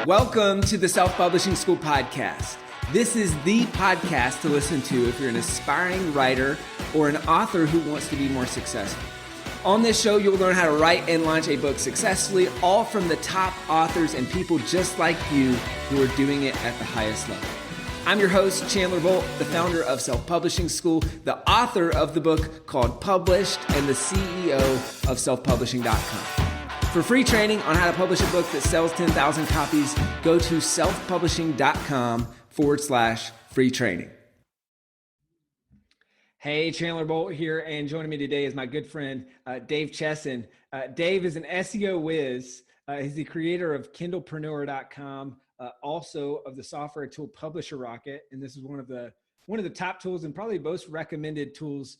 Welcome to the Self-Publishing School podcast. This is the podcast to listen to if you're an aspiring writer or an author who wants to be more successful. On this show, you'll learn how to write and launch a book successfully, all from the top authors and people just like you who are doing it at the highest level. I'm your host, Chandler Bolt, the founder of Self-Publishing School, the author of the book called Published, and the CEO of selfpublishing.com. For free training on how to publish a book that sells 10,000 copies, go to selfpublishing.com/free training. Hey, Chandler Bolt here, and joining me today is my good friend, Dave Chesson. Dave is an SEO whiz. He's the creator of Kindlepreneur.com, also of the software tool Publisher Rocket, and this is one of the top tools and probably most recommended tools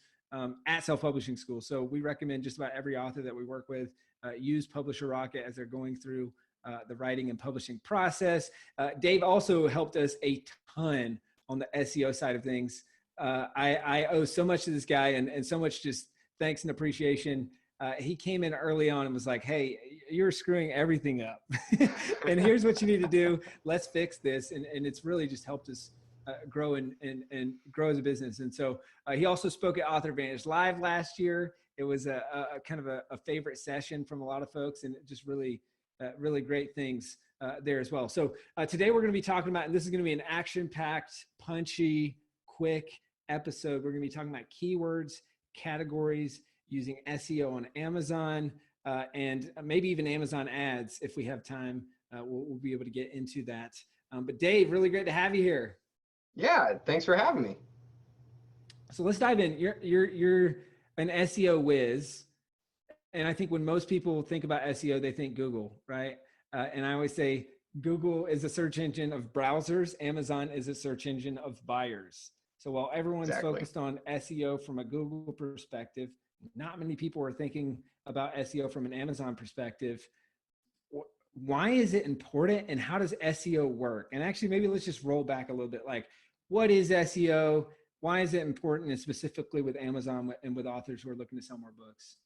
at Self-Publishing School. So we recommend just about every author that we work with use Publisher Rocket as they're going through the writing and publishing process. Dave also helped us a ton on the SEO side of things. I owe so much to this guy and so much just thanks and appreciation. He came in early on and was like, hey, you're screwing everything up. And here's what you need to do. Let's fix this. And it's really just helped us grow and grow as a business. And so he also spoke at Author Advantage Live last year. It was a kind of a favorite session from a lot of folks, and just really great things there as well. So today we're going to be talking about, and this is going to be an action-packed, punchy, quick episode. We're going to be talking about keywords, categories, using SEO on Amazon, and maybe even Amazon ads if we have time. We'll be able to get into that. But Dave, really great to have you here. Yeah, thanks for having me. So let's dive in. You're an SEO whiz, and I think when most people think about SEO, they think Google, right? And I always say Google is a search engine of browsers. Amazon is a search engine of buyers. So while everyone's focused on SEO from a Google perspective, not many people are thinking about SEO from an Amazon perspective. Why is it important, and how does SEO work? And actually, maybe let's just roll back a little bit. Like, what is SEO? Why is it important, and specifically with Amazon and with authors who are looking to sell more books?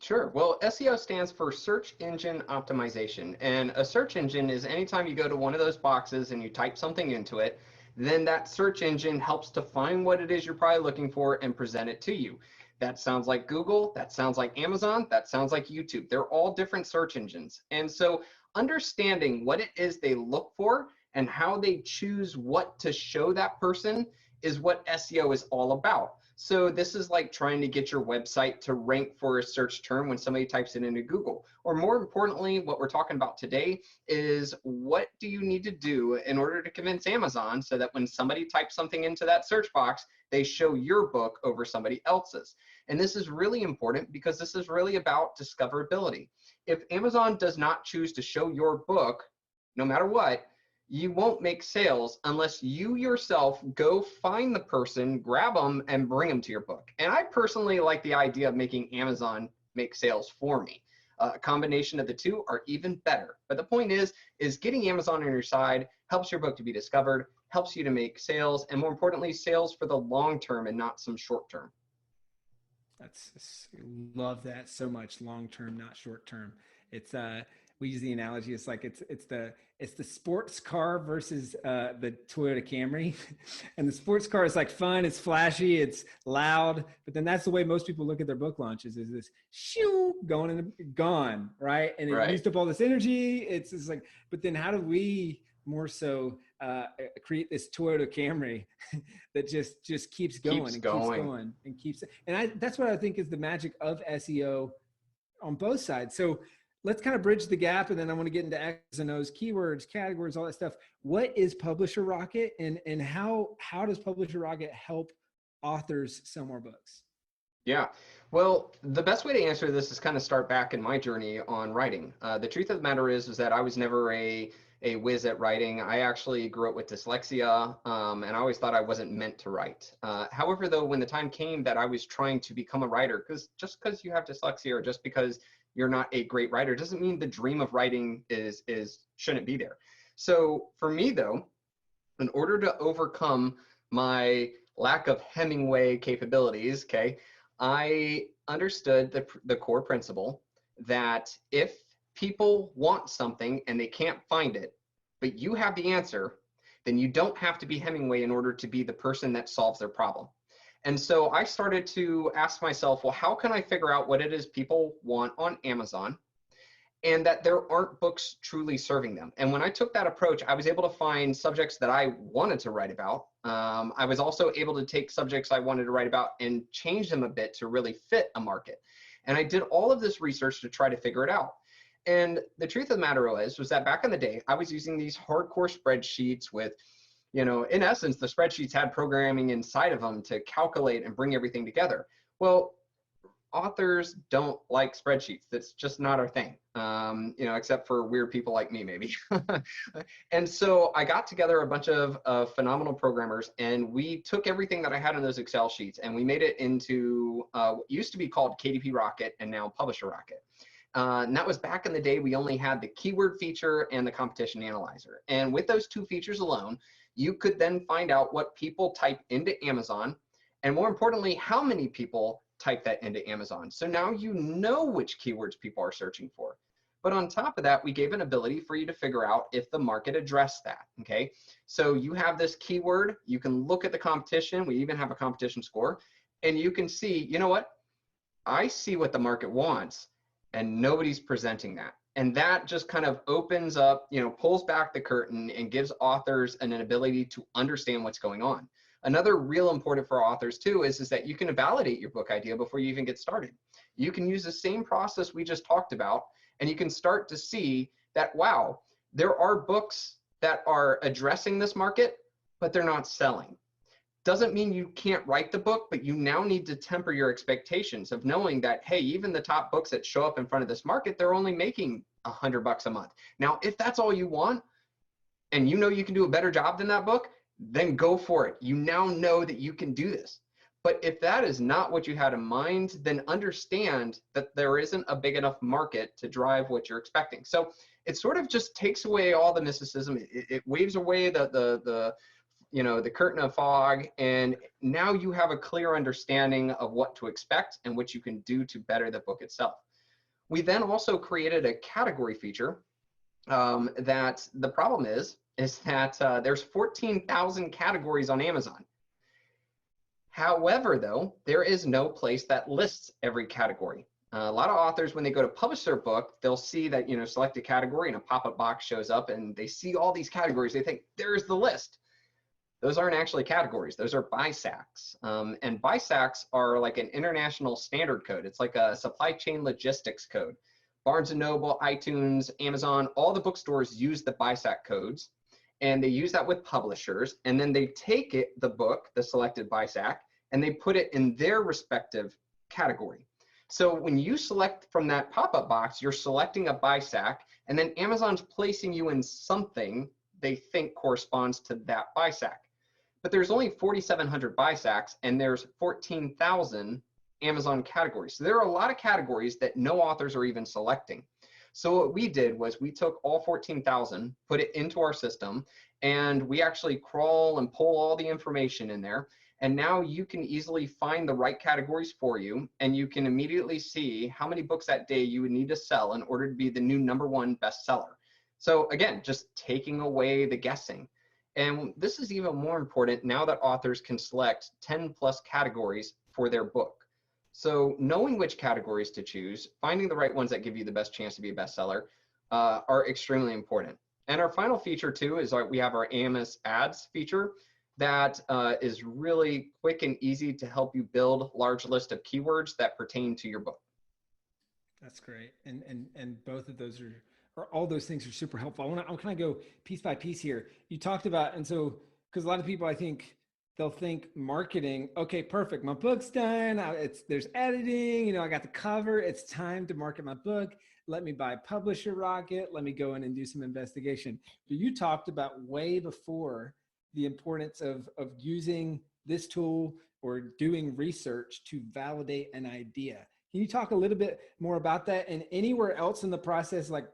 Sure. Well, SEO stands for search engine optimization. And a search engine is anytime you go to one of those boxes and you type something into it, then that search engine helps to find what it is you're probably looking for and present it to you. That sounds like Google, that sounds like Amazon, that sounds like YouTube. They're all different search engines. And so understanding what it is they look for and how they choose what to show that person is what SEO is all about. So this is like trying to get your website to rank for a search term when somebody types it into Google. Or more importantly, what we're talking about today is what do you need to do in order to convince Amazon so that when somebody types something into that search box, they show your book over somebody else's. And this is really important because this is really about discoverability. If Amazon does not choose to show your book, no matter what, you won't make sales unless you yourself go find the person, grab them, and bring them to your book. And I personally like the idea of making Amazon make sales for me. A combination of the two are even better. But the point is getting Amazon on your side helps your book to be discovered, helps you to make sales, and more importantly, sales for the long term and not some short term. Love that so much. Long term, not short term. It's we use the analogy. It's like it's the sports car versus the Toyota Camry, and the sports car is like fun, it's flashy, it's loud, but then that's the way most people look at their book launches. Is this shoo going and gone, right? And it used up all this energy. It's like, but then how do we more so create this Toyota Camry that just keeps going and keeps. And that's what I think is the magic of SEO on both sides. So let's kind of bridge the gap, and then I want to get into X's and O's, keywords, categories, all that stuff. What is Publisher Rocket, and how does Publisher Rocket help authors sell more books? Yeah, well, the best way to answer this is kind of start back in my journey on writing. The truth of the matter is that I was never a whiz at writing. I actually grew up with dyslexia, and I always thought I wasn't meant to write. However, though, when the time came that I was trying to become a writer, because just because you have dyslexia or just because you're not a great writer doesn't mean the dream of writing shouldn't be there. So for me, though, in order to overcome my lack of Hemingway capabilities, I understood the core principle that if people want something and they can't find it, but you have the answer, then you don't have to be Hemingway in order to be the person that solves their problem. And so I started to ask myself, well, how can I figure out what it is people want on Amazon and that there aren't books truly serving them? And when I took that approach, I was able to find subjects that I wanted to write about. I was also able to take subjects I wanted to write about and change them a bit to really fit a market. And I did all of this research to try to figure it out. And the truth of the matter was that back in the day, I was using these hardcore spreadsheets with, in essence, the spreadsheets had programming inside of them to calculate and bring everything together. Well, authors don't like spreadsheets. That's just not our thing, except for weird people like me, maybe. And so I got together a bunch of phenomenal programmers, and we took everything that I had in those Excel sheets and we made it into what used to be called KDP Rocket and now Publisher Rocket. And that was back in the day. We only had the keyword feature and the competition analyzer. And with those two features alone, you could then find out what people type into Amazon, and more importantly, how many people type that into Amazon. So now you know which keywords people are searching for. But on top of that, we gave an ability for you to figure out if the market addressed that, okay? So you have this keyword, you can look at the competition, we even have a competition score, and you can see, you know what? I see what the market wants, and nobody's presenting that. And that just kind of opens up, pulls back the curtain and gives authors an ability to understand what's going on. Another real important for authors too is that you can validate your book idea before you even get started. You can use the same process we just talked about, and you can start to see that, wow, there are books that are addressing this market, but they're not selling. Doesn't mean you can't write the book, but you now need to temper your expectations of knowing that, hey, even the top books that show up in front of this market, they're only making $100 a month. Now, if that's all you want, and you know you can do a better job than that book, then go for it. You now know that you can do this. But if that is not what you had in mind, then understand that there isn't a big enough market to drive what you're expecting. So it sort of just takes away all the mysticism. It waves away the curtain of fog, and now you have a clear understanding of what to expect and what you can do to better the book itself. We then also created a category feature that the problem is that there's 14,000 categories on Amazon. However, though, there is no place that lists every category. A lot of authors, when they go to publish their book, they'll see that, select a category and a pop-up box shows up and they see all these categories. They think, there's the list. Those aren't actually categories. Those are BISACs. And BISACs are like an international standard code. It's like a supply chain logistics code. Barnes & Noble, iTunes, Amazon, all the bookstores use the BISAC codes, and they use that with publishers, and then they take the book, the selected BISAC, and they put it in their respective category. So when you select from that pop-up box, you're selecting a BISAC, and then Amazon's placing you in something they think corresponds to that BISAC. But there's only 4,700 BISACs, and there's 14,000 Amazon categories. So there are a lot of categories that no authors are even selecting. So what we did was we took all 14,000, put it into our system, and we actually crawl and pull all the information in there. And now you can easily find the right categories for you, and you can immediately see how many books that day you would need to sell in order to be the new #1 bestseller. So again, just taking away the guessing. And this is even more important now that authors can select 10+ categories for their book. So knowing which categories to choose, finding the right ones that give you the best chance to be a bestseller are extremely important. And our final feature too is we have our AMS ads feature that is really quick and easy to help you build large list of keywords that pertain to your book. That's great. And both of those or all those things are super helpful. I'll kind of go piece by piece here. You talked about, and so, because a lot of people, I think, they'll think marketing, okay, perfect. My book's done. There's editing, I got the cover. It's time to market my book. Let me buy Publisher Rocket. Let me go in and do some investigation. But you talked about way before the importance of using this tool or doing research to validate an idea. Can you talk a little bit more about that, and anywhere else in the process, like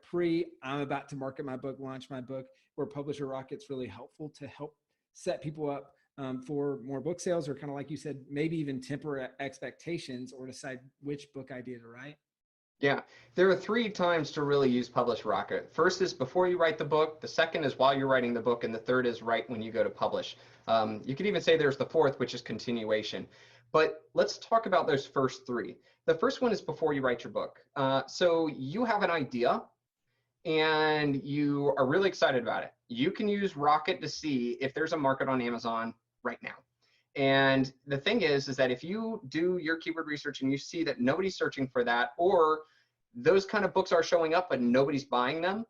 I'm about to market my book, launch my book, where Publisher Rocket's really helpful to help set people up for more book sales, or kind of like you said, maybe even temper expectations or decide which book idea to write? Yeah, there are three times to really use Publish Rocket. First is before you write the book. The second is while you're writing the book. And the third is right when you go to publish. You could even say there's the fourth, which is continuation. But let's talk about those first three. The first one is before you write your book. So you have an idea and you are really excited about it. You can use Rocket to see if there's a market on Amazon right now. And the thing is that if you do your keyword research and you see that nobody's searching for that, or those kind of books are showing up but nobody's buying them,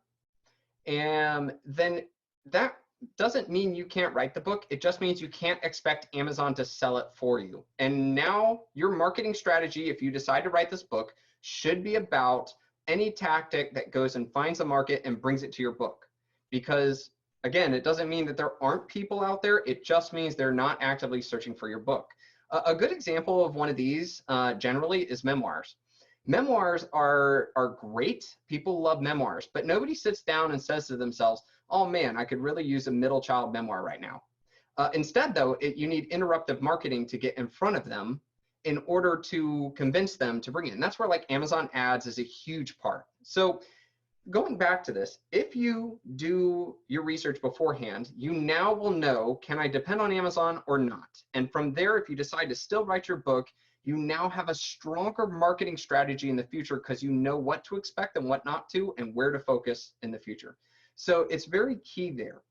and then that doesn't mean you can't write the book. It just means you can't expect Amazon to sell it for you. And now your marketing strategy, if you decide to write this book, should be about any tactic that goes and finds a market and brings it to your book. Because again, it doesn't mean that there aren't people out there. It just means they're not actively searching for your book. A good example of one of these generally is memoirs. Memoirs are great. People love memoirs, but nobody sits down and says to themselves, oh man, I could really use a middle child memoir right now. Instead, though, you need interruptive marketing to get in front of them in order to convince them to bring it. And that's where like Amazon ads is a huge part. So going back to this, if you do your research beforehand, you now will know, can I depend on Amazon or not? And from there, if you decide to still write your book, you now have a stronger marketing strategy in the future because you know what to expect and what not to and where to focus in the future. So it's very key there.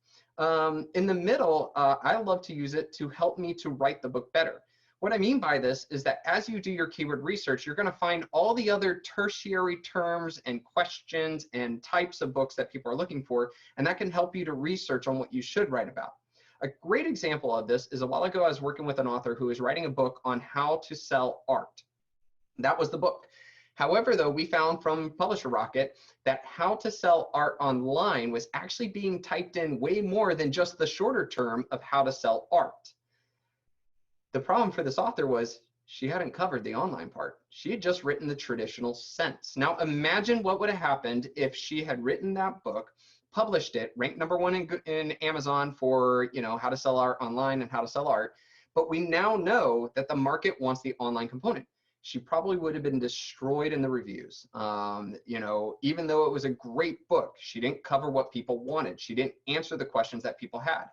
In the middle, I love to use it to help me to write the book better. What I mean by this is that as you do your keyword research, you're going to find all the other tertiary terms and questions and types of books that people are looking for, and that can help you to research on what you should write about. A great example of this is a while ago, I was working with an author who was writing a book on how to sell art. That was the book. However, though, we found from Publisher Rocket that how to sell art online was actually being typed in way more than just the shorter term of how to sell art. The problem for this author was she hadn't covered the online part. She had just written the traditional sense. Now imagine what would have happened if she had written that book, published it, ranked #1 in Amazon for, you know, how to sell art online and how to sell art. But we now know that the market wants the online component. She probably would have been destroyed in the reviews. You know, even though it was a great book, she didn't cover what people wanted. She didn't answer the questions that people had.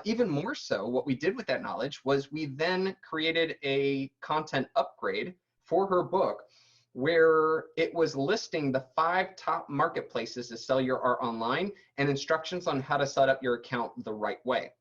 Even more so, what we did with that knowledge was we then created a content upgrade for her book where it was listing the 5 top marketplaces to sell your art online and instructions on how to set up your account the right way.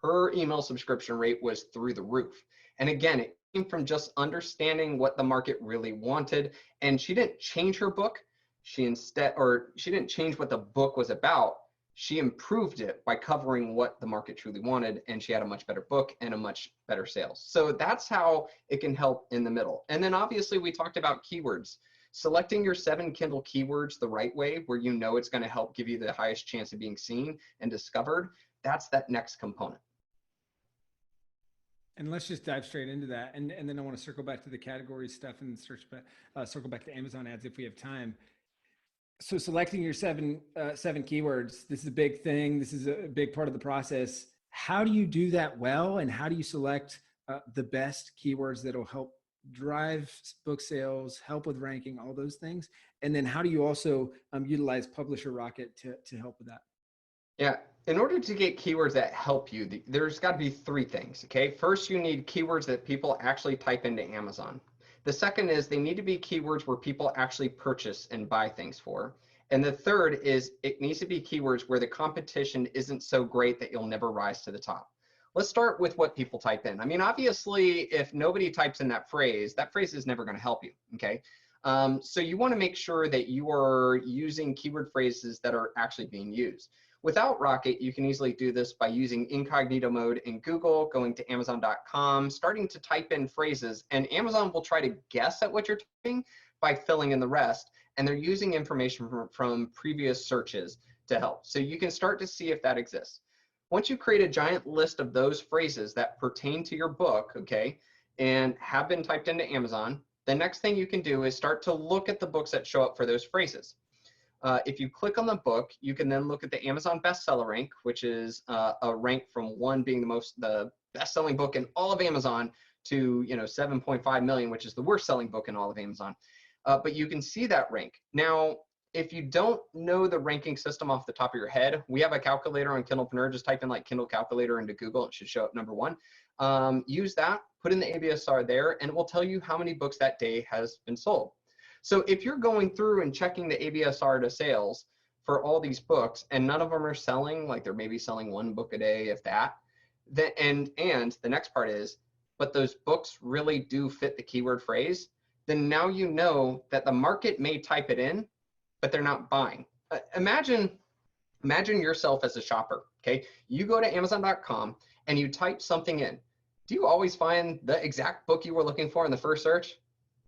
Her email subscription rate was through the roof. And again, it came from just understanding what the market really wanted. And she didn't change her book. She didn't change what the book was about. She improved it by covering what the market truly wanted, and she had a much better book and a much better sales. So that's how it can help in the middle. And then obviously we talked about keywords. Selecting your 7 Kindle keywords the right way, where you know it's going to help give you the highest chance of being seen and discovered, that's that next component. And let's just dive straight into that. And then I want to circle back to the category stuff and circle back to Amazon ads if we have time. So selecting your seven keywords, this is a big thing. This is a big part of the process. How do you do that well? And how do you select the best keywords that'll help drive book sales, help with ranking, all those things? And then how do you also utilize Publisher Rocket to help with that? Yeah, in order to get keywords that help you, there's got to be 3 things, okay? First, you need keywords that people actually type into Amazon. The second is they need to be keywords where people actually purchase and buy things for. And the third is it needs to be keywords where the competition isn't so great that you'll never rise to the top. Let's start with what people type in. I mean, obviously, if nobody types in that phrase is never going to help you, okay? So you want to make sure that you are using keyword phrases that are actually being used. Without Rocket, you can easily do this by using incognito mode in Google, going to Amazon.com, starting to type in phrases, and Amazon will try to guess at what you're typing by filling in the rest, and they're using information from previous searches to help. So you can start to see if that exists. Once you create a giant list of those phrases that pertain to your book, okay, and have been typed into Amazon, the next thing you can do is start to look at the books that show up for those phrases. If you click on the book, you can then look at the Amazon bestseller rank, which is a rank from 1 being the best-selling book in all of Amazon to 7.5 million, which is the worst-selling book in all of Amazon. but you can see that rank. Now, if you don't know the ranking system off the top of your head, we have a calculator on Kindlepreneur. Just type in like Kindle calculator into Google. It should show up number one. Use that, put in the ABSR there, and it will tell you how many books that day has been sold. So if you're going through and checking the ABSR to sales for all these books and none of them are selling, like they're maybe selling one book a day, if that, then, and the next part is, but those books really do fit the keyword phrase, then now you know that the market may type it in, but they're not buying. Imagine yourself as a shopper, okay? You go to Amazon.com and you type something in. Do you always find the exact book you were looking for in the first search?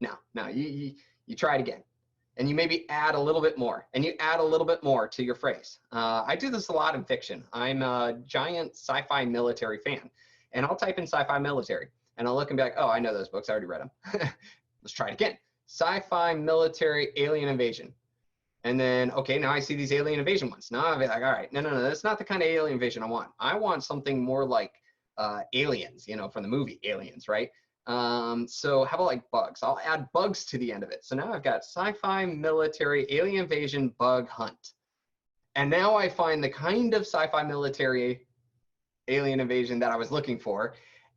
No, you try it again. And you maybe add a little bit more, and you add a little bit more to your phrase. I do this a lot in fiction. I'm a giant sci-fi military fan, and I'll type in sci-fi military, and I'll look and be like, oh, I know those books. I already read them. Let's try it again. Sci-fi military alien invasion. And then, okay, now I see these alien invasion ones. Now I'll be like, all right, no, that's not the kind of alien invasion I want. I want something more like aliens, you know, from the movie Aliens, right? So how about like bugs? I'll add bugs to the end of it. So now I've got sci-fi military alien invasion bug hunt. And now I find the kind of sci-fi military alien invasion that I was looking for.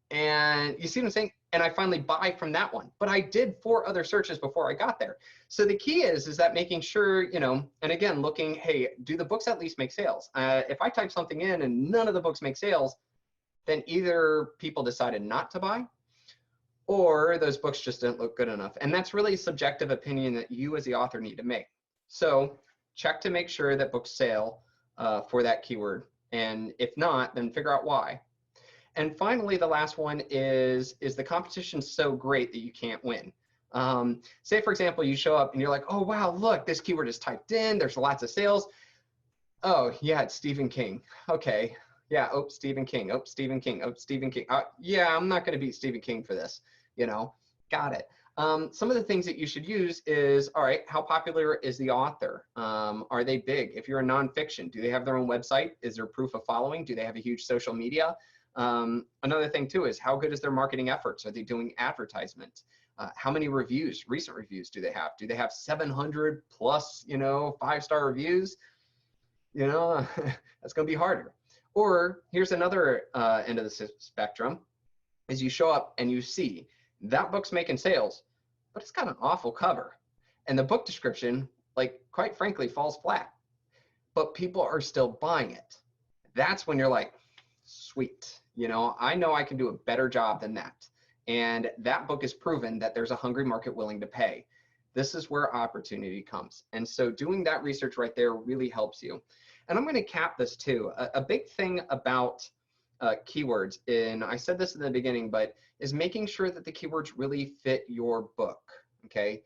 And you see what I'm saying? And I finally buy from that one. But I did 4 other searches before I got there. So the key is that making sure, you know, and again, looking, hey, do the books at least make sales? If I type something in and none of the books make sales, then either people decided not to buy or those books just didn't look good enough. And that's really a subjective opinion that you as the author need to make. So check to make sure that books sell for that keyword. And if not, then figure out why. And finally, the last one is the competition so great that you can't win? Say, for example, you show up and you're like, oh, wow, look, this keyword is typed in. There's lots of sales. Oh, yeah, it's Stephen King. Okay. Yeah. Oh, Stephen King. Oh, Stephen King. Oh, Stephen King. Yeah, I'm not going to beat Stephen King for this. You know, got it. Some of the things that you should use is, all right, how popular is the author? Are they big? If you're a nonfiction, do they have their own website? Is there proof of following? Do they have a huge social media? Another thing too is how good is their marketing efforts? Are they doing advertisements? How many reviews, recent reviews do they have? Do they have 700 plus, you know, 5-star reviews? You know, that's going to be harder. Or here's another end of the spectrum is you show up and you see that book's making sales, but it's got an awful cover. And the book description, like, quite frankly, falls flat, but people are still buying it. That's when you're like, sweet, you know I can do a better job than that. And that book has proven that there's a hungry market willing to pay. This is where opportunity comes. And so doing that research right there really helps you. And I'm going to cap this too. A big thing about keywords, and I said this in the beginning, but is making sure that the keywords really fit your book, okay?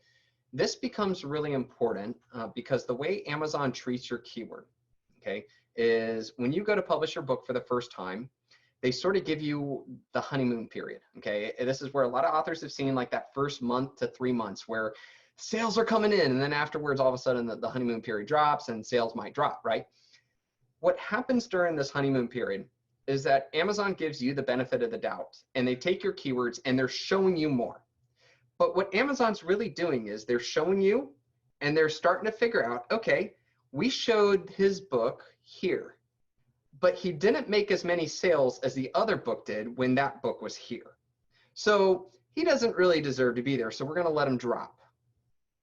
This becomes really important because the way Amazon treats your keyword, okay, is when you go to publish your book for the first time, they sort of give you the honeymoon period, okay? And this is where a lot of authors have seen like that first month to 3 months where sales are coming in, and then afterwards, all of a sudden the honeymoon period drops and sales might drop, right? What happens during this honeymoon period is that Amazon gives you the benefit of the doubt, and they take your keywords and they're showing you more. But what Amazon's really doing is they're showing you and they're starting to figure out, okay, we showed his book here, but he didn't make as many sales as the other book did when that book was here. So he doesn't really deserve to be there. So we're going to let him drop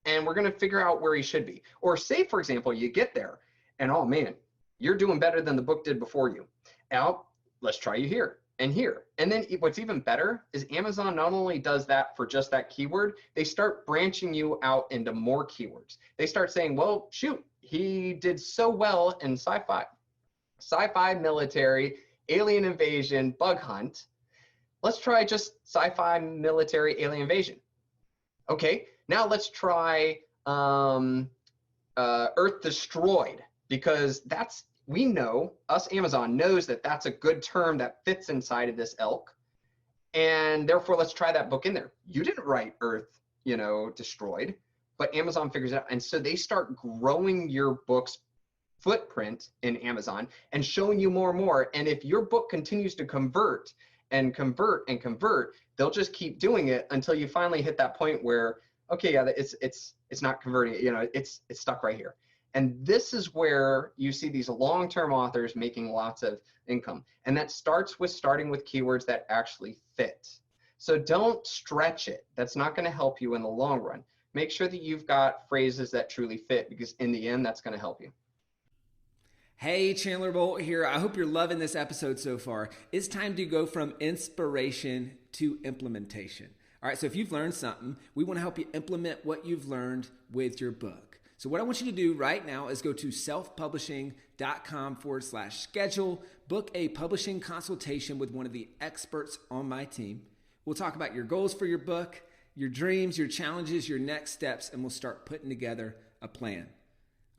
and we're going to figure out where he should be. Or say, for example, you get there and, oh man, you're doing better than the book did before you. Now, let's try you here and here. And then what's even better is Amazon not only does that for just that keyword, they start branching you out into more keywords. They start saying, well, shoot, he did so well in sci-fi military, alien invasion, bug hunt. Let's try just sci-fi military alien invasion. Okay, now let's try Earth destroyed, because that's, we know, us Amazon knows that that's a good term that fits inside of this ilk. And therefore, let's try that book in there. You didn't write Earth, destroyed, but Amazon figures it out. And so they start growing your book's footprint in Amazon and showing you more and more. And if your book continues to convert and convert and convert, they'll just keep doing it until you finally hit that point where okay, yeah, it's not converting, it's stuck right here. And this is where you see these long-term authors making lots of income. And that starts with starting with keywords that actually fit. So don't stretch it. That's not going to help you in the long run. Make sure that you've got phrases that truly fit, because in the end, that's going to help you. Hey, Chandler Bolt here. I hope you're loving this episode so far. It's time to go from inspiration to implementation. All right, so if you've learned something, we want to help you implement what you've learned with your book. So what I want you to do right now is go to selfpublishing.com/schedule, book a publishing consultation with one of the experts on my team. We'll talk about your goals for your book, your dreams, your challenges, your next steps, and we'll start putting together a plan.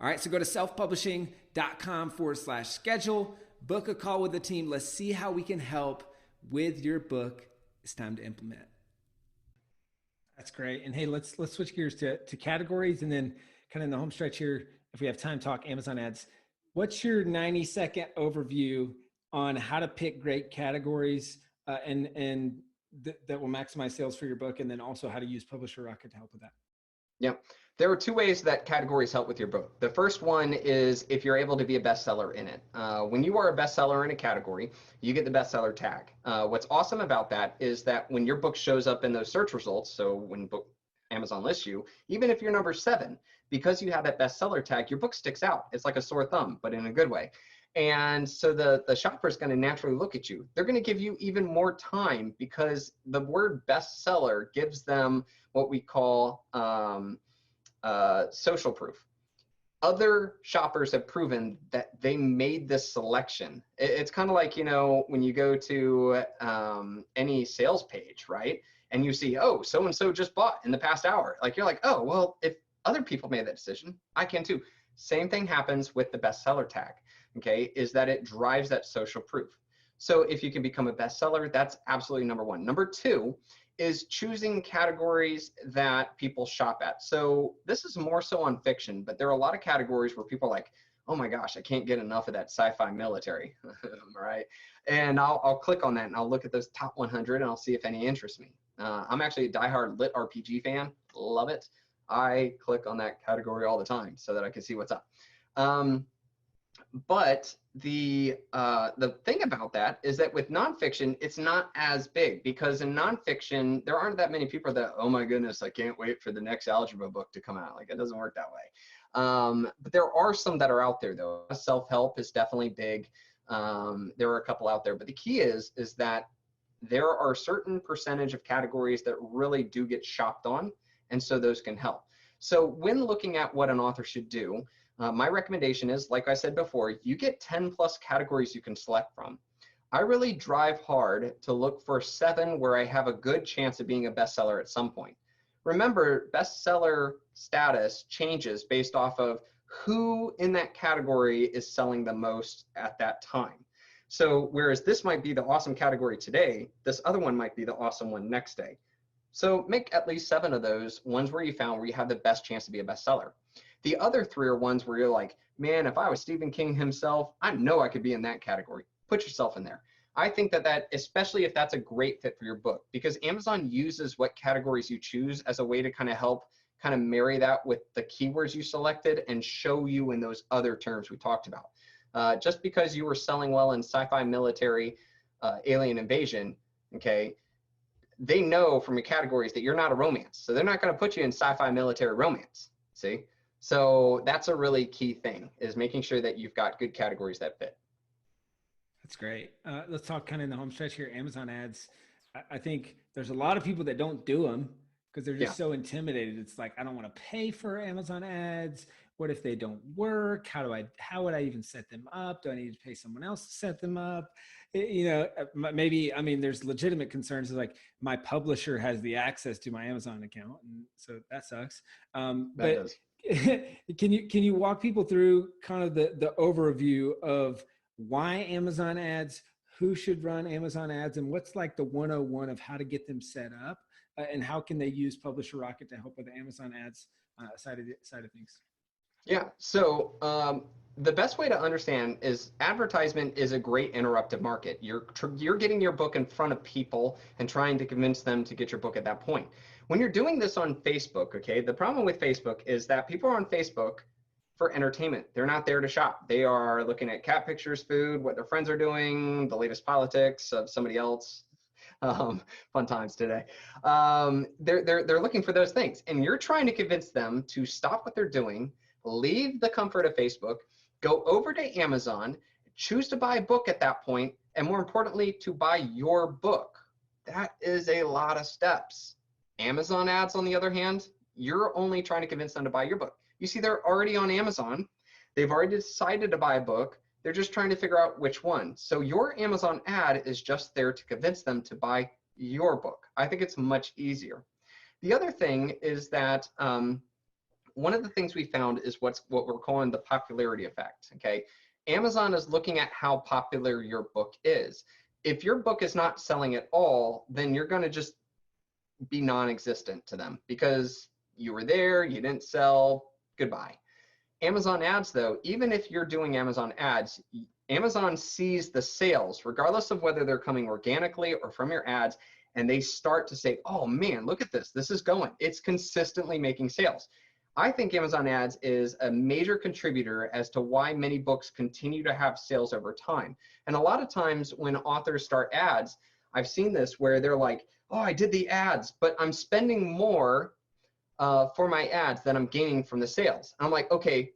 All right, so go to selfpublishing.com/schedule, book a call with the team. Let's see how we can help with your book. It's time to implement. That's great. And hey, let's switch gears to categories, and then kind of in the home stretch here, if we have time, talk Amazon ads. What's your 90-second overview on how to pick great categories and that will maximize sales for your book, and then also how to use Publisher Rocket to help with that? Yeah, there are two ways that categories help with your book. The first one is if you're able to be a bestseller in it. When you are a bestseller in a category, you get the bestseller tag. What's awesome about that is that when your book shows up in those search results, so when Amazon lists you, even if you're number 7, because you have that bestseller tag, your book sticks out. It's like a sore thumb, but in a good way. And so the shopper is going to naturally look at you. They're going to give you even more time, because the word bestseller gives them what we call social proof. Other shoppers have proven that they made this selection. It's kind of like, when you go to any sales page, right? And you see, oh, so-and-so just bought in the past hour. Like, you're like, oh, well, if other people made that decision, I can too. Same thing happens with the bestseller tag, okay, is that it drives that social proof. So if you can become a bestseller, that's absolutely number 1. Number 2 is choosing categories that people shop at. So this is more so on fiction, but there are a lot of categories where people are like, oh my gosh, I can't get enough of that sci-fi military, right? And I'll click on that and I'll look at those top 100 and I'll see if any interest me. I'm actually a diehard lit RPG fan, love it. I click on that category all the time so that I can see what's up. But the thing about that is that with nonfiction, it's not as big, because in nonfiction, there aren't that many people that, oh my goodness, I can't wait for the next algebra book to come out. Like, it doesn't work that way. But there are some that are out there, though. Self-help is definitely big. There are a couple out there, but the key is that there are a certain percentage of categories that really do get shopped on, and so those can help. So when looking at what an author should do, my recommendation is, like I said before, you get 10 plus categories you can select from. I really drive hard to look for 7 where I have a good chance of being a bestseller at some point. Remember, bestseller status changes based off of who in that category is selling the most at that time. So whereas this might be the awesome category today, this other one might be the awesome one next day. So make at least 7 of those ones where you found where you have the best chance to be a bestseller. The other 3 are ones where you're like, man, if I was Stephen King himself, I know I could be in that category. Put yourself in there. I think that especially if that's a great fit for your book, because Amazon uses what categories you choose as a way to kind of help kind of marry that with the keywords you selected and show you in those other terms we talked about. Just because you were selling well in sci-fi, military, alien invasion, okay, they know from your categories that you're not a romance. So they're not going to put you in sci-fi, military, romance. See? So that's a really key thing, is making sure that you've got good categories that fit. That's great. Let's talk kind of in the home stretch here, Amazon ads. I think there's a lot of people that don't do them because they're just so intimidated. It's like, I don't want to pay for Amazon ads. What if they don't work? How would I even set them up? Do I need to pay someone else to set them up? Maybe, I mean, there's legitimate concerns like my publisher has the access to my Amazon account. And so that sucks. But can you walk people through kind of the overview of why Amazon ads, who should run Amazon ads, and what's like the 101 of how to get them set up, and how can they use Publisher Rocket to help with the Amazon ads side of things? Yeah. So the best way to understand is advertisement is a great interruptive market. You're getting your book in front of people and trying to convince them to get your book at that point. When you're doing this on Facebook, okay, the problem with Facebook is that people are on Facebook for entertainment. They're not there to shop. They are looking at cat pictures, food, what their friends are doing, the latest politics of somebody else. Fun times today. They're looking for those things, and you're trying to convince them to stop what they're doing, leave the comfort of Facebook, go over to Amazon, choose to buy a book at that point, and more importantly, to buy your book. That is a lot of steps. Amazon ads, on the other hand, you're only trying to convince them to buy your book. You see, they're already on Amazon. They've already decided to buy a book. They're just trying to figure out which one. So your Amazon ad is just there to convince them to buy your book. I think it's much easier. The other thing is that one of the things we found is what we're calling the popularity effect. Okay, Amazon is looking at how popular your book is. If your book is not selling at all, then you're going to just be non-existent to them because you were there, you didn't sell, goodbye. Amazon ads, though, even if you're doing Amazon ads, Amazon sees the sales, regardless of whether they're coming organically or from your ads, and they start to say, oh man, look at this. This is going. It's consistently making sales. I think Amazon ads is a major contributor as to why many books continue to have sales over time. And a lot of times when authors start ads, I've seen this where they're like, oh, I did the ads, but I'm spending more for my ads than I'm gaining from the sales. And I'm like, okay,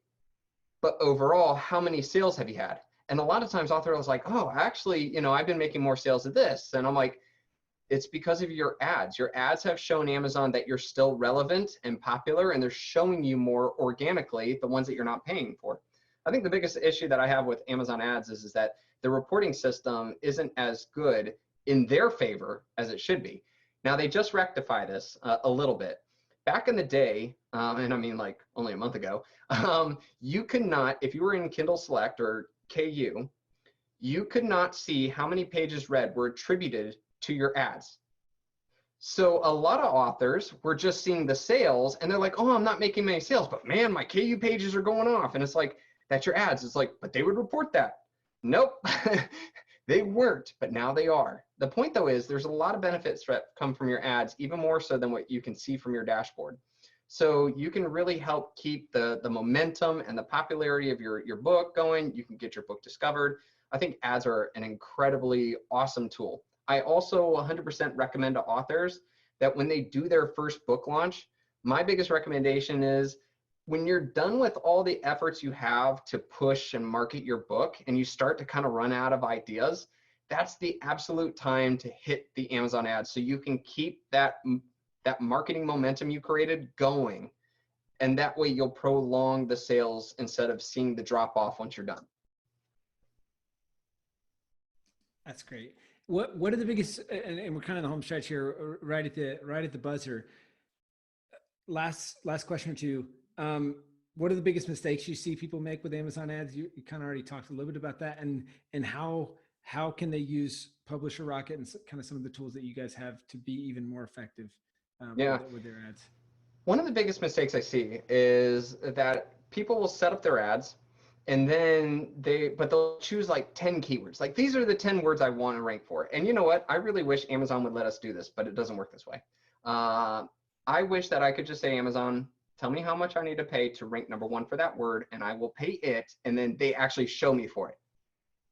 but overall, how many sales have you had? And a lot of times author was like, oh, actually, I've been making more sales of this. And I'm like, it's because of your ads. Your ads have shown Amazon that you're still relevant and popular, and they're showing you more organically the ones that you're not paying for. I think the biggest issue that I have with Amazon ads is that the reporting system isn't as good in their favor as it should be. Now, they just rectify this a little bit. Back in the day, and I mean like only a month ago, you could not, if you were in Kindle Select or KU, you could not see how many pages read were attributed to your ads. So a lot of authors were just seeing the sales and they're like, oh, I'm not making many sales, but man, my KU pages are going off. And it's like, that's your ads. It's like, but they would report that. Nope, they weren't, but now they are. The point though is there's a lot of benefits that come from your ads, even more so than what you can see from your dashboard. So you can really help keep the momentum and the popularity of your book going. You can get your book discovered. I think ads are an incredibly awesome tool. I also 100% recommend to authors that when they do their first book launch, my biggest recommendation is when you're done with all the efforts you have to push and market your book and you start to kind of run out of ideas, that's the absolute time to hit the Amazon ads so you can keep that marketing momentum you created going. And that way you'll prolong the sales instead of seeing the drop off once you're done. That's great. What are the biggest, and we're kind of in the home stretch here, right at the buzzer. Last question or two. What are the biggest mistakes you see people make with Amazon ads? You kind of already talked a little bit about that, and how can they use Publisher Rocket and kind of some of the tools that you guys have to be even more effective with their ads? One of the biggest mistakes I see is that people will set up their ads and then they'll choose like 10 keywords. Like, these are the 10 words I want to rank for. And you know what? I really wish Amazon would let us do this, but it doesn't work this way. I wish that I could just say, Amazon, tell me how much I need to pay to rank number 1 for that word, and I will pay it. And then they actually show me for it.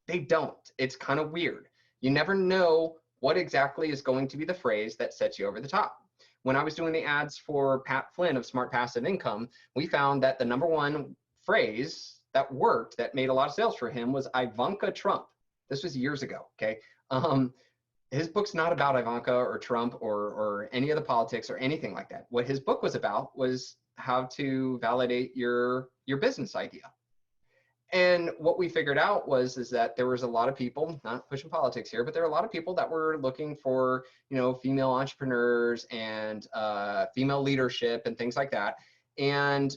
They don't. It's kind of weird. You never know what exactly is going to be the phrase that sets you over the top. When I was doing the ads for Pat Flynn of Smart Passive Income, we found that the number 1 phrase that worked, that made a lot of sales for him, was Ivanka Trump. This was years ago, okay? His book's not about Ivanka or Trump or any of the politics or anything like that. What his book was about was how to validate your business idea. And what we figured out is that there was a lot of people, not pushing politics here, but there are a lot of people that were looking for, female entrepreneurs and female leadership and things like that. And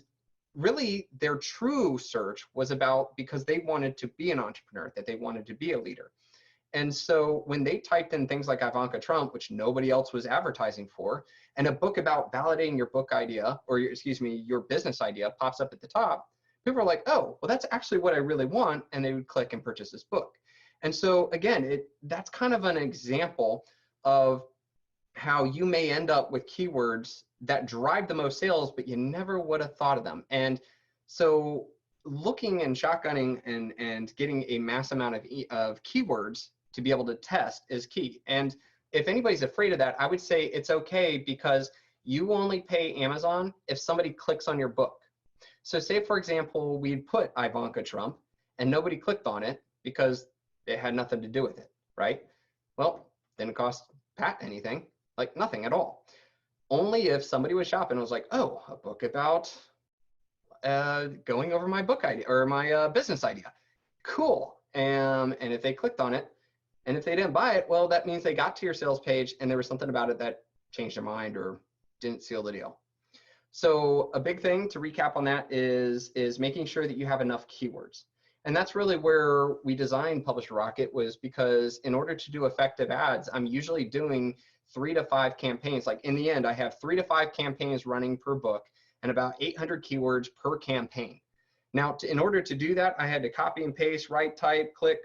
really their true search was about because they wanted to be an entrepreneur, that they wanted to be a leader. And so when they typed in things like Ivanka Trump, which nobody else was advertising for, and a book about validating your book idea, or your business idea pops up at the top, people are like, oh, well, that's actually what I really want. And they would click and purchase this book. And so again, that's kind of an example of how you may end up with keywords that drive the most sales, but you never would have thought of them. And so looking and shotgunning and getting a mass amount of keywords to be able to test is key. And if anybody's afraid of that, I would say it's okay, because you only pay Amazon if somebody clicks on your book. So say, for example, we'd put Ivanka Trump and nobody clicked on it because it had nothing to do with it, right? Well, didn't cost Pat anything, like nothing at all. Only if somebody was shopping and was like, oh, a book about going over my book idea or my business idea. Cool. And if they clicked on it and if they didn't buy it, well, that means they got to your sales page and there was something about it that changed their mind or didn't seal the deal. So a big thing to recap on that is making sure that you have enough keywords. And that's really where we designed Publisher Rocket, was because in order to do effective ads, I'm usually doing 3 to 5 campaigns. Like in the end, I have 3 to 5 campaigns running per book and about 800 keywords per campaign. Now, in order to do that, I had to copy and paste, write, type, click.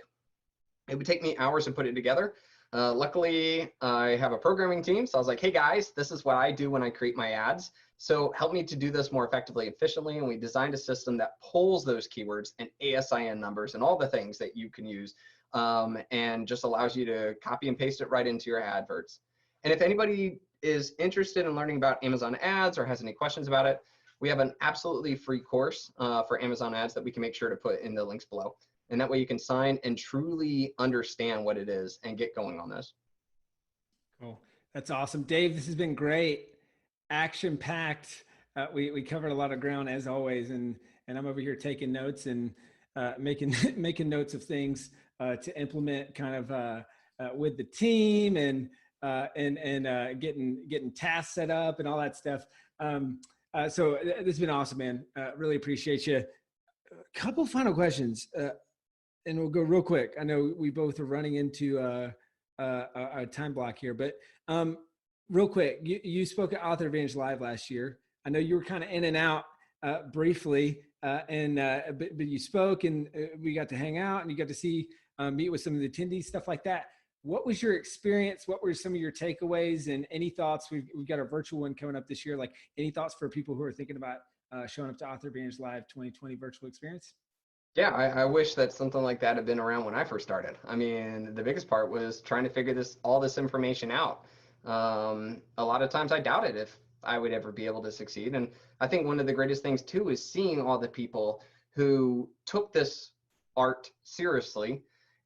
It would take me hours to put it together. Luckily, I have a programming team. So I was like, hey guys, this is what I do when I create my ads. So help me to do this more effectively, efficiently. And we designed a system that pulls those keywords and ASIN numbers and all the things that you can use, and just allows you to copy and paste it right into your adverts. And if anybody is interested in learning about Amazon ads or has any questions about it, we have an absolutely free course for Amazon ads that we can make sure to put in the links below. And that way you can sign and truly understand what it is and get going on this. Cool. That's awesome. Dave, this has been great. Action-packed. We covered a lot of ground as always, and I'm over here taking notes and making notes of things to implement kind of with the team and getting tasks set up and all that stuff. So this has been awesome, man. Really appreciate you. A couple final questions, and we'll go real quick. I know we both are running into a time block here, but real quick, you spoke at Author Advantage Live last year. I know you were kind of in and out briefly, but you spoke and we got to hang out and you got to see, meet with some of the attendees, stuff like that. What was your experience? What were some of your takeaways and any thoughts? We've got a virtual one coming up this year. Like, any thoughts for people who are thinking about showing up to Author Advantage Live 2020 virtual experience? Yeah, I wish that something like that had been around when I first started. I mean, the biggest part was trying to figure all this information out. A lot of times I doubted if I would ever be able to succeed. And I think one of the greatest things too is seeing all the people who took this art seriously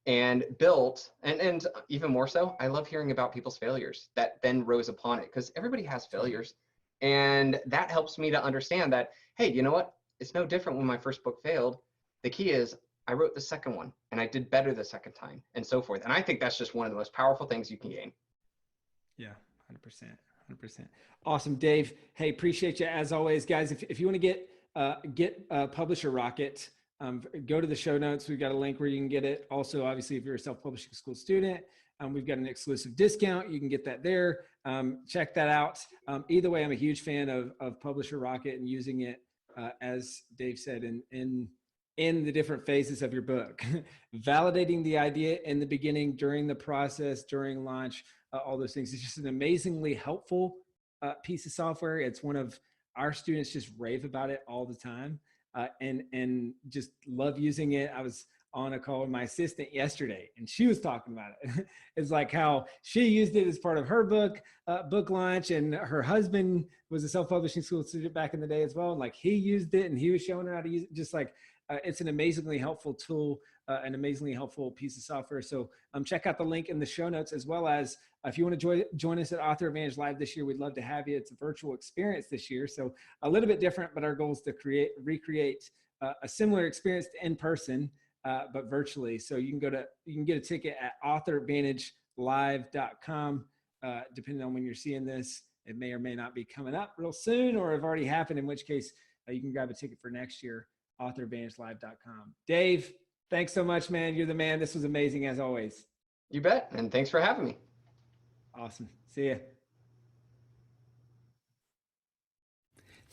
and built, and even more so, I love hearing about people's failures that then rose upon it, because everybody has failures. And that helps me to understand that, hey, you know what? It's no different when my first book failed. The key is I wrote the second one and I did better the second time, and so forth. And I think that's just one of the most powerful things you can gain. Yeah, 100%. 100%. Awesome, Dave. Hey, appreciate you as always, guys. If you want to get Publisher Rocket, go to the show notes. We've got a link where you can get it. Also, obviously, if you're a self-publishing school student, we've got an exclusive discount. You can get that there. Check that out. Either way, I'm a huge fan of Publisher Rocket and using it, as Dave said, in the different phases of your book. Validating the idea in the beginning, during the process, during launch, all those things. It's just an amazingly helpful piece of software. It's one of our students just rave about it all the time, and just love using it. I was on a call with my assistant yesterday and she was talking about it. It's like how she used it as part of her book launch, and her husband was a self-publishing school student back in the day as well. And like, he used it and he was showing her how to use it. Just like, it's an amazingly helpful tool, an amazingly helpful piece of software. So check out the link in the show notes, as well as if you want to join us at Author Advantage Live this year, we'd love to have you. It's a virtual experience this year, so a little bit different, but our goal is to recreate a similar experience to in person, but virtually. So you can get a ticket at authoradvantagelive.com. Depending on when you're seeing this, it may or may not be coming up real soon, or have already happened, in which case you can grab a ticket for next year, authoradvantagelive.com. Dave, thanks so much, man. You're the man. This was amazing as always. You bet. And thanks for having me. Awesome. See ya.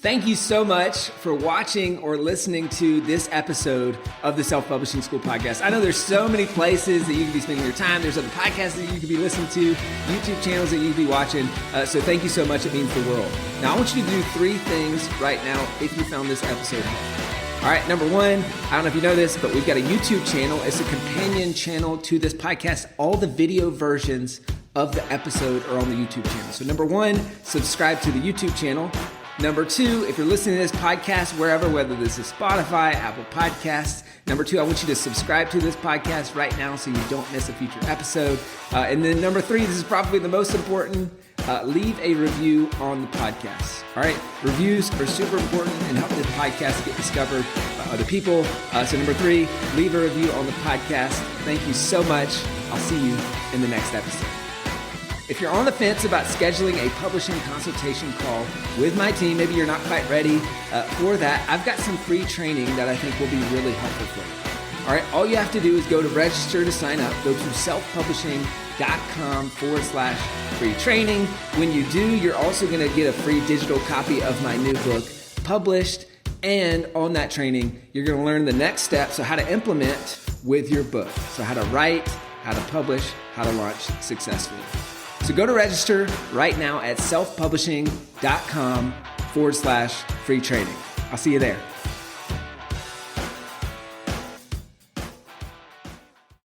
Thank you so much for watching or listening to this episode of the Self-Publishing School podcast. I know there's so many places that you can be spending your time. There's other podcasts that you could be listening to, YouTube channels that you could be watching. So thank you so much. It means the world. Now, I want you to do 3 things right now if you found this episode helpful. All right, number 1, I don't know if you know this, but we've got a YouTube channel. It's a companion channel to this podcast. All the video versions of the episode are on the YouTube channel. So number 1, subscribe to the YouTube channel. Number 2, if you're listening to this podcast wherever, whether this is Spotify, Apple Podcasts, number 2, I want you to subscribe to this podcast right now so you don't miss a future episode. And then number 3, this is probably the most important, leave a review on the podcast. All right, reviews are super important and help the podcast get discovered by other people. So number 3, leave a review on the podcast. Thank you so much. I'll see you in the next episode. If you're on the fence about scheduling a publishing consultation call with my team, maybe you're not quite ready for that, I've got some free training that I think will be really helpful for you. All right, all you have to do is go to register to sign up. Go to selfpublishing.com/free training. When you do, you're also going to get a free digital copy of my new book, Published. And on that training, you're going to learn the next steps, so how to implement with your book. So how to write, how to publish, how to launch successfully. So go to register right now at selfpublishing.com/free training. I'll see you there.